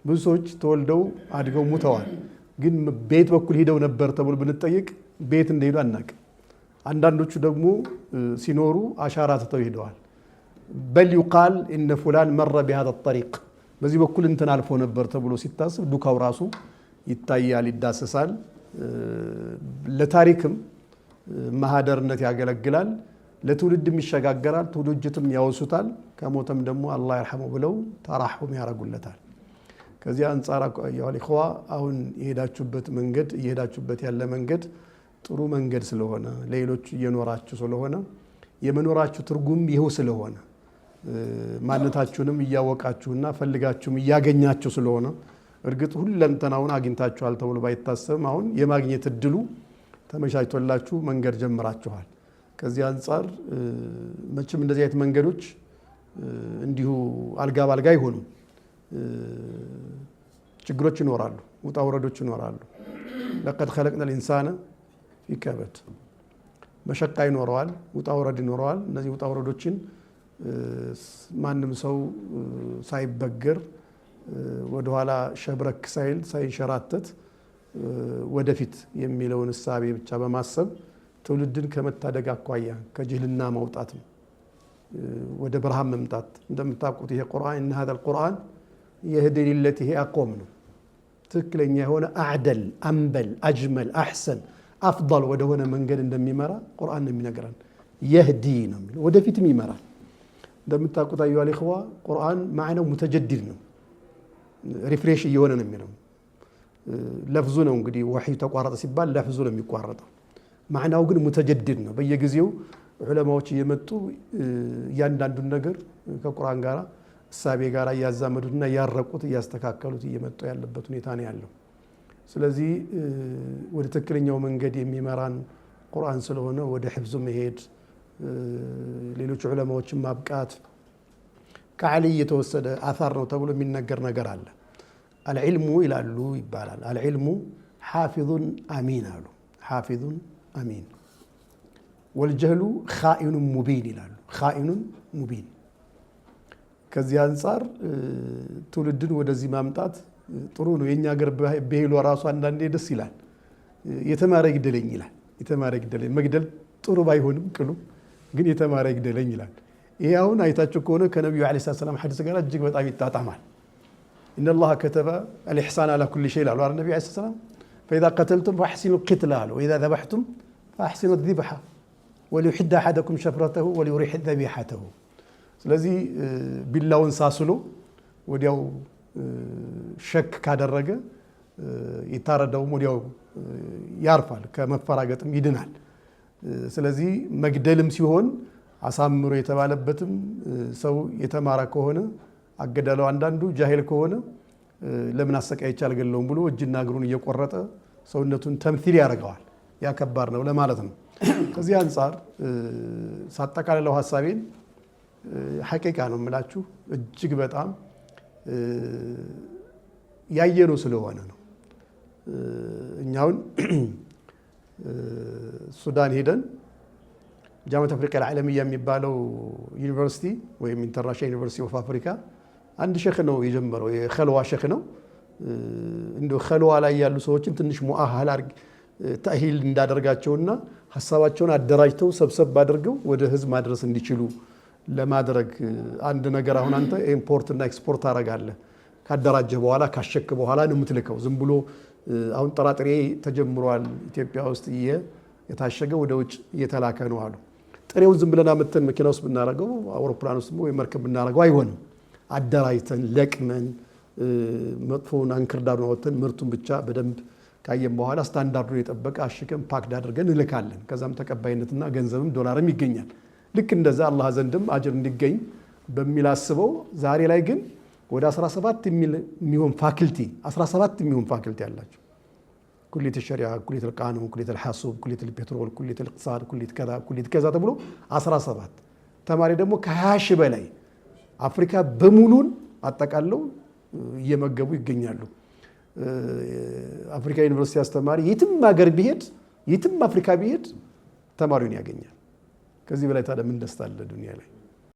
ብዙ ሰዎች ተወልደው አድገው ሙተዋል ግን ቤት በኩል ሄደው ነበር ተብሎ ብንጠይቅ ቤት እንደሄዱ አናውቅም አንዳንዶቹ ደግሞ ሲኖሩ አሻራ ተተው ሄደዋል በል ይقال ان فلان مر بهذا الطريق በዚህ በኩል እንትን አልፎ ነበር ተብሎ ሲታሰብ ዱካው ራሱ ይታያል ይዳሰሳል ለታሪክም ማህደርነት ያገለግላል ለትውልድም ይሸጋገራል ትውልጅትም ያወሱታል ከሞተም ደግሞ አላህ ይርሐመው ብለው ተራሁም ያረጉለታል ከዚህ አንፃር ያው ኢኽዋ አሁን የሄዳችሁበት መንገድ የሄዳችሁበት ያለ መንገድ ጥሩ መንገድ ስለሆነ ለሌሎች እየኖራችሁ ስለሆነ የመኖራችሁ ትርጉም ይሄው ስለሆነ ማንነታችሁንም እያወቃችሁና ፈልጋችሁም እያገኛችሁ ስለሆነ እርግጥ ሁለንተናውን አግኝታችኋል ተብሎ ባይታሰብም አሁን የማግኘት እድሉ ተመቻችቶላችሁ መንገድ ጀምራችኋል ከዚህ አንፃር መቼም እንደዚህ አይነት መንገዶች እንዲሁ አልጋ ባልጋ ይሆኑ ችግሮች ይኖራሉ ውጣ ወረዶች ይኖራሉ لقد خلقنا الانسان في كبد መሸቃ ይኖረዋል ውጣ ወረድ ይኖረዋል እነዚህ ውጣ ወረዶችን ማንንም ሰው ሳይበገር ወደ ኋላ ሸብረክ ሳይል ሳይንሸራተት ወደፊት የሚለውን ሐሳብ ብቻ በማሰብ ትውልድን ከመታደግ አኳያ ከጅህልና ማውጣት ወደ ብርሃን መምጣት እንደምታውቁት ይሄ ቁርአን ان هذا القرآن يهدي للتي هي اقوم ነው ትክክለኛ የሆነ አዕደል አንበል አጅመል አህሰን አፍضل ወደ ሆነ መንገድ እንደሚመራ ቁርአን ነው የሚነግረን يهدي ነው የሚለው ወደፊትም ይመራል እንደምታውቁት አዩ አልኢኽዋ ቁርአን ማዕናው ሙተጀዲድ ነው ሪፍሬሽ እየሆነ ነው የሚለው ለፍዙ ነው እንግዲህ ወህይ ተቋረጠ ሲባል ለፍዙ ነው የሚቋረጠው ማዕናው ግን ሙተጀዲድ ነው በየጊዜው ዑለማዎች እየመጡ ያንዳንዱን ነገር ከቁርአን ጋር ሐሳቤ ጋር ያዛመዱትና ያረቁት ያስተካከሉት እየመጡ ያለበት ሁኔታ ነው ያለው ስለዚህ ወደ ተክለኛው መንገድ የሚመራን ቁርአን ስለሆነ ወደ ህፍዙ መሄድ ሌሎች ዑለማዎችን ማብቃት ከዓሊ የተወሰደ አثار ነው ተብሎ የሚነገር ነገር አለ العلم ይላሉ ይባላል العلم حافظ امين አሉ حافظ امين والجهل خائن مبين ይላሉ خائن مبين ከዚህ አንፃር ትውልድን ወደዚህ ማምጣት ጥሩ ነው የኛ ሀገር በሄሎ ራሱ አንዳንዴ ደስ ይላል የተማረ ይግደለኝ ይላል የተማረ ይግደለኝ መግደል ጥሩ ባይሆንም ቅሉ ግን የተማረ ይግደለኝ ይላል ይሄ አሁን አይታችሁ ከሆነ ከነብዩ አለይሂ ሰላም ሐዲስ ጋር እጅግ በጣም ይጣጣማል ان الله كتب الاحسان على كل شيء على النبي عليه السلام فاذا قتلتم فاحسنوا القتل واذا ذبحتم فاحسنوا الذبحه وليحد احدكم شفرته وليريح ذبيحته ስለዚህ ቢላውን ሳስሎ ወዲያው ሸክ ካደረገ ይታረደው ወዲያው ያርፋል ከመፈራገጥም ይድናል ስለዚህ መግደልም ሲሆን አሳምሮ የተባለበትም ሰው የተማረ ከሆነ አገደለው አንዳንዱ ጃሂል ከሆነ ለምን አሰቃይ ይቻል ገለውም ብሎ እጅና እግሩን እየቆረጠ ሰውነቱን ተምሲል ያደርገዋል ያከባር ነው ለማለት ነው ከዚህ አንፃር ሳጠቃለለው ሐሳቤን ሐቂቃ ነው የምላችሁ እጅግ በጣም ያየነው ስለሆነ ነው እኛውን ሱዳን ሄደን ጃማዓት አፍሪካ العالمية የሚባለው ዩኒቨርሲቲ ወይም ኢንተርናሽናል ዩኒቨርሲቲ ኦፍ አፍሪካ አንድ ሸኽ ነው የጀመረው የኸልዋ ሸኽ ነው እንደ ኸልዋ ላይ ያሉ ሰዎችን ትንሽ ሙአሃል ተአሂል እንዳደርጋቸውና ሐሳባቸውን አደራጅተው ሰብሰብ አድርገው ወደ ህዝብ ማድረስ እንዲችሉ ለማድረግ አንድ ነገር አሁን አንተ ኢምፖርት እና ኤክስፖርት አረጋለህ ካደራጀ በኋላ ካሸክ በኋላ ነው የምትልከው ዝም ብሎ አሁን ጥራጥሬ ተጀምሯል ኢትዮጵያ ውስጥ የታሸገ ወደ ውጭ እየተላከ ነው አሉ ጥሬውን ዝም ብለና መተን መኪና ውስጥ ብናረጋው አውሮፕላን ውስጥ ወይ መርከብ ብናረጋው አይሆንም አደራጅተን ለቅመን መጥፎውን አንክርዳዱን ወጥተን ምርቱን ብቻ በደንብ ካየን በኋላ ስታንዳርዱን የጠበቀ አሽከም ፓክድ አድርገን እንልካለን ከዛም ተቀባይነትና ገንዘብም ዶላርም ይገኛል ልክ እንደዛ አላህ ዘንድም አጅር እንዲገኝ በሚል አስበው ዛሬ ላይ ግን ወደ 17 የሚሆን ፋክልቲ 17 የሚሆን ፋክልቲ ያላችሁ ኩሊት الشريعه ኩሊት القانون ኩሊት الحاسوب ኩሊት البترول ኩሊት الاقتصاد ኩሊት ከዛ ተብሎ 17 ተማሪ ደግሞ ከ20 ሺህ በላይ አፍሪካ በሙሉን አጠቃለው እየመገቡ ይገኛሉ አፍሪካ ዩኒቨርሲቲ አስተማሪ የትም ሀገር ቢሄድ የትም አፍሪካ ቢሄድ ተማሪውን ያገኛል ከዚህ በላይ ታዲያ ምን ደስታ አለ ዱንያ ላይ